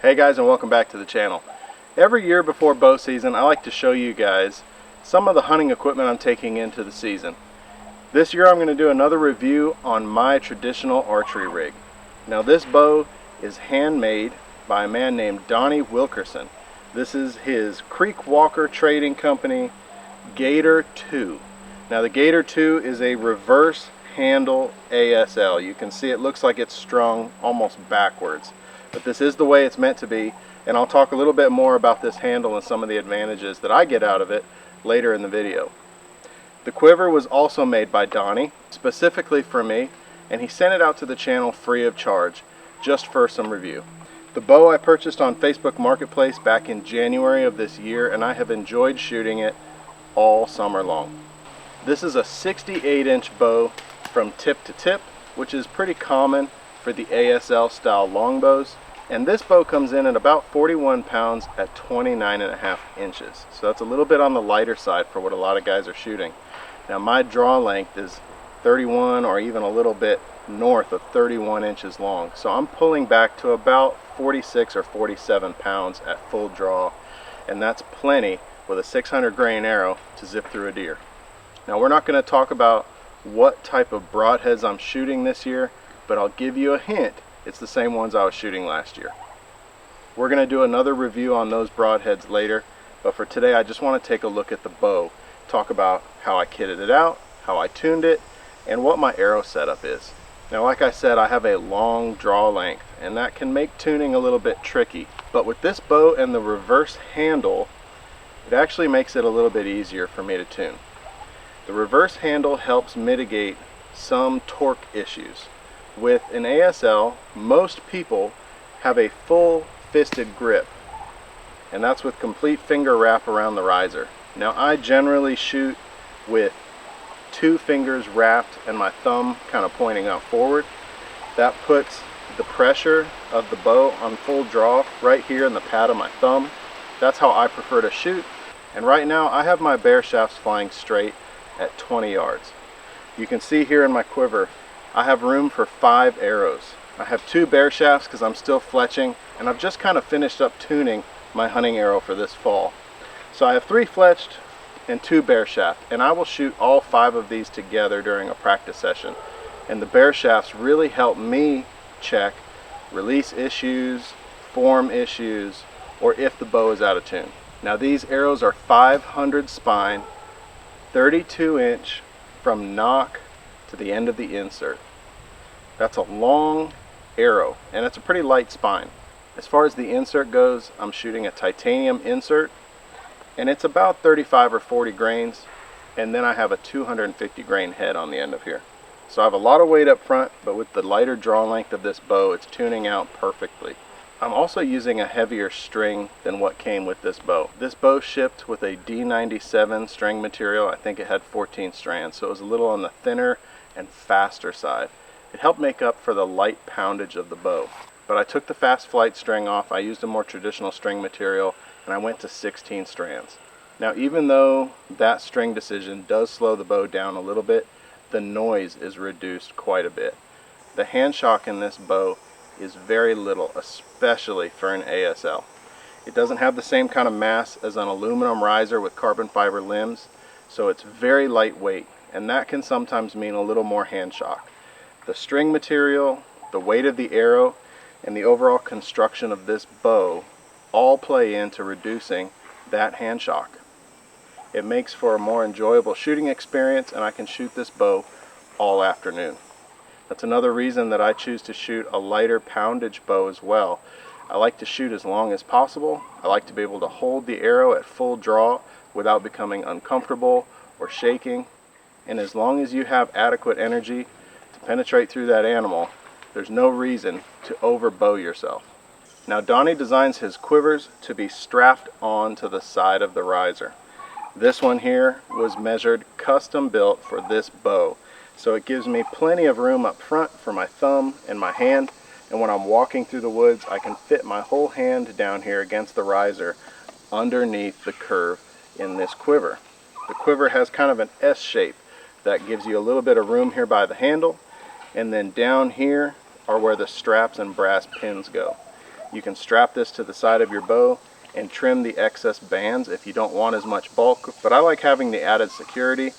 Hey guys, and welcome back to the channel. Every year before bow season, I like to show you guys some of the hunting equipment I'm taking into the season. This year I'm going to do another review on my traditional archery rig. Now this bow is handmade by a man named Donnie Wilkerson. This is his Creek Walker Trading Company Gator 2. Now the Gator 2 is a reverse handle ASL. You can see it looks like it's strung almost backwards. But this is the way it's meant to be, and I'll talk a little bit more about this handle and some of the advantages that I get out of it later in the video. The quiver was also made by Donnie, specifically for me, and he sent it out to the channel free of charge, just for some review. The bow I purchased on Facebook Marketplace back in January of this year, and I have enjoyed shooting it all summer long. This is a 68-inch bow from tip to tip, which is pretty common for the ASL style longbows. And this bow comes in at about 41 pounds at 29.5 inches. So that's a little bit on the lighter side for what a lot of guys are shooting. Now my draw length is 31 or even a little bit north of 31 inches long. So I'm pulling back to about 46 or 47 pounds at full draw. And that's plenty with a 600 grain arrow to zip through a deer. Now we're not going to talk about what type of broadheads I'm shooting this year, but I'll give you a hint. It's the same ones I was shooting last year. We're going to do another review on those broadheads later, but for today I just want to take a look at the bow, talk about how I kitted it out, how I tuned it, and what my arrow setup is. Now like I said, I have a long draw length, and that can make tuning a little bit tricky, but with this bow and the reverse handle, it actually makes it a little bit easier for me to tune. The reverse handle helps mitigate some torque issues. With an ASL, most people have a full fisted grip, and that's with complete finger wrap around the riser. Now I generally shoot with 2 fingers wrapped and my thumb kind of pointing out forward. That puts the pressure of the bow on full draw right here in the pad of my thumb. That's how I prefer to shoot, and right now I have my bear shafts flying straight at 20 yards. You can see here in my quiver I have room for 5 arrows. I have 2 bear shafts because I'm still fletching, and I've just kind of finished up tuning my hunting arrow for this fall. So I have 3 fletched and 2 bear shaft, and I will shoot all 5 of these together during a practice session. And the bear shafts really help me check release issues, form issues, or if the bow is out of tune. Now these arrows are 500 spine, 32 inch from nock to the end of the insert. That's a long arrow, and it's a pretty light spine. As far as the insert goes, I'm shooting a titanium insert, and it's about 35 or 40 grains, and then I have a 250 grain head on the end of here. So I have a lot of weight up front, but with the lighter draw length of this bow, it's tuning out perfectly. I'm also using a heavier string than what came with this bow. This bow shipped with a D97 string material. I think it had 14 strands, so it was a little on the thinner and faster side. It helped make up for the light poundage of the bow. But I took the fast flight string off, I used a more traditional string material, and I went to 16 strands. Now even though that string decision does slow the bow down a little bit, the noise is reduced quite a bit. The hand shock in this bow is very little, especially for an ASL. It doesn't have the same kind of mass as an aluminum riser with carbon fiber limbs, so it's very lightweight, and that can sometimes mean a little more hand shock. The string material, the weight of the arrow, and the overall construction of this bow all play into reducing that hand shock. It makes for a more enjoyable shooting experience, and I can shoot this bow all afternoon. That's another reason that I choose to shoot a lighter poundage bow as well. I like to shoot as long as possible. I like to be able to hold the arrow at full draw without becoming uncomfortable or shaking. And as long as you have adequate energy to penetrate through that animal, there's no reason to overbow yourself. Now Donnie designs his quivers to be strapped on to the side of the riser. This one here was measured custom built for this bow. So it gives me plenty of room up front for my thumb and my hand, and when I'm walking through the woods I can fit my whole hand down here against the riser underneath the curve in this quiver. The quiver has kind of an S shape that gives you a little bit of room here by the handle, and then down here are where the straps and brass pins go. You can strap this to the side of your bow and trim the excess bands if you don't want as much bulk, but I like having the added security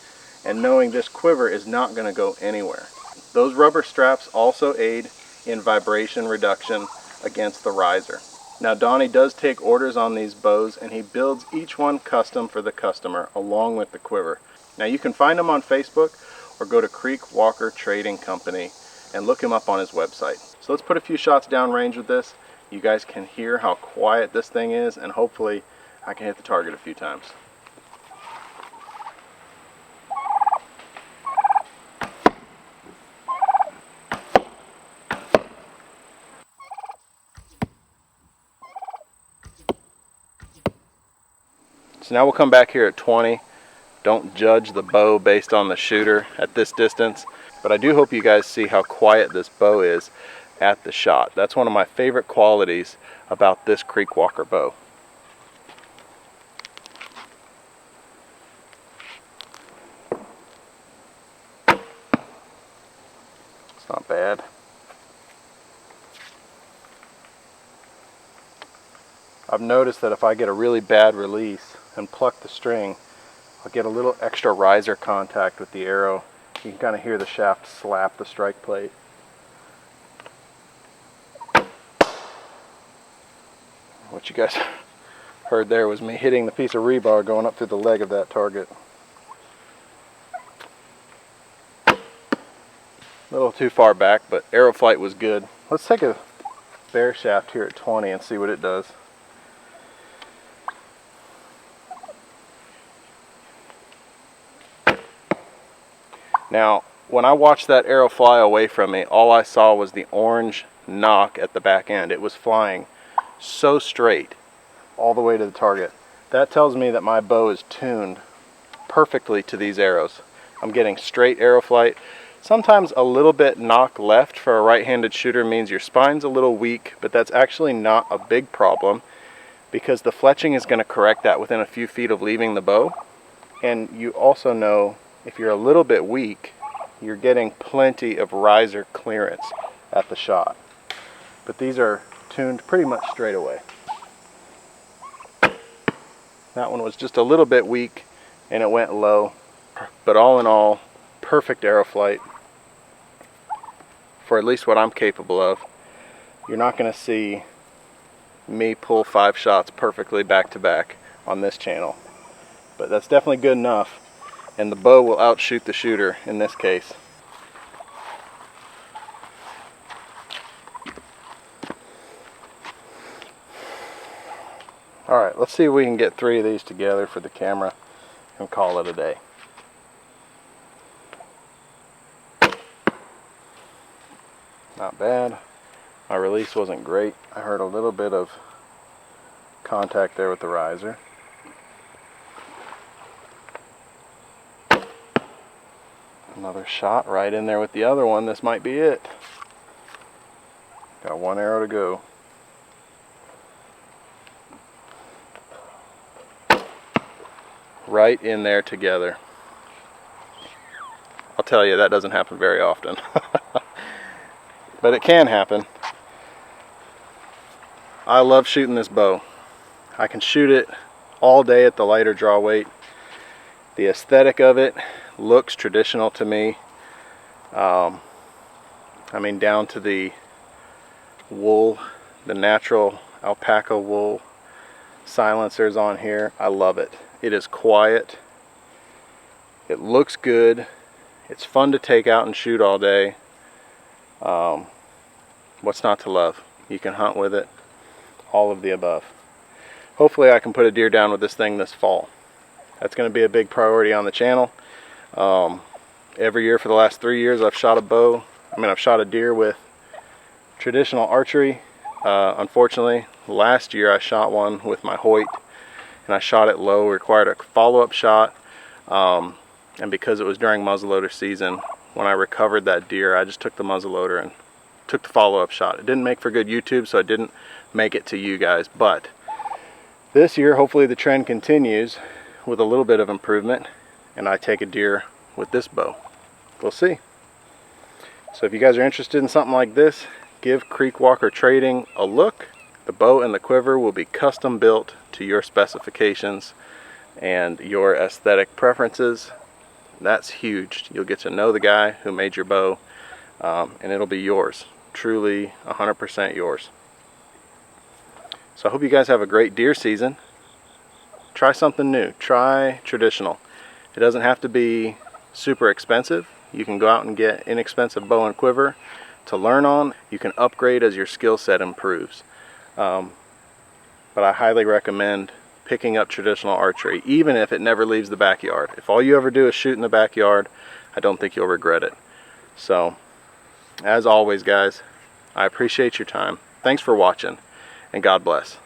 and knowing this quiver is not going to go anywhere. Those rubber straps also aid in vibration reduction against the riser. Now Donnie does take orders on these bows and he builds each one custom for the customer along with the quiver. Now you can find him on Facebook or go to Creek Walker Trading Company and look him up on his website. So let's put a few shots downrange with this. You guys can hear how quiet this thing is, and hopefully I can hit the target a few times. So now we'll come back here at 20. Don't judge the bow based on the shooter at this distance, but I do hope you guys see how quiet this bow is at the shot. That's one of my favorite qualities about this Creek Walker bow. It's not bad. I've noticed that if I get a really bad release and pluck the string, I'll get a little extra riser contact with the arrow. You can kind of hear the shaft slap the strike plate. What you guys heard there was me hitting the piece of rebar going up through the leg of that target. A little too far back, but arrow flight was good. Let's take a bare shaft here at 20 and see what it does. Now, when I watched that arrow fly away from me, all I saw was the orange knock at the back end. It was flying so straight all the way to the target. That tells me that my bow is tuned perfectly to these arrows. I'm getting straight arrow flight. Sometimes a little bit knock left for a right-handed shooter means your spine's a little weak, but that's actually not a big problem because the fletching is going to correct that within a few feet of leaving the bow. And you also know if you're a little bit weak, you're getting plenty of riser clearance at the shot. But these are tuned pretty much straight away. That one was just a little bit weak and it went low, but all in all, perfect arrow flight for at least what I'm capable of. You're not going to see me pull 5 shots perfectly back to back on this channel, but that's definitely good enough. And the bow will outshoot the shooter in this case. Alright, let's see if we can get 3 of these together for the camera and call it a day. Not bad. My release wasn't great. I heard a little bit of contact there with the riser. Another shot right in there with the other one. This might be it. Got 1 arrow to go. Right in there together. I'll tell you, that doesn't happen very often. But it can happen. I love shooting this bow. I can shoot it all day at the lighter draw weight. The aesthetic of it looks traditional to me. I mean, down to the wool, the natural alpaca wool silencers on here. I love it. It is quiet. It looks good. It's fun to take out and shoot all day. What's not to love? You can hunt with it. All of the above. Hopefully I can put a deer down with this thing this fall. That's going to be a big priority on the channel. Every year for the last 3 years I've shot I've shot a deer with traditional archery. Unfortunately, last year I shot one with my Hoyt and I shot it low, required a follow-up shot. And because it was during muzzleloader season, when I recovered that deer, I just took the muzzleloader and took the follow-up shot. It didn't make for good YouTube, so I didn't make it to you guys. But this year, hopefully the trend continues with a little bit of improvement and I take a deer with this bow. We'll see. So if you guys are interested in something like this, give Creek Walker Trading a look. The bow and the quiver will be custom built to your specifications and your aesthetic preferences. That's huge. You'll get to know the guy who made your bow, and it'll be yours, truly 100% yours. So I hope you guys have a great deer season. Try something new. Try traditional. It doesn't have to be super expensive. You can go out and get inexpensive bow and quiver to learn on. You can upgrade as your skill set improves. But I highly recommend picking up traditional archery, even if it never leaves the backyard. If all you ever do is shoot in the backyard, I don't think you'll regret it. So, as always, guys, I appreciate your time. Thanks for watching, and God bless.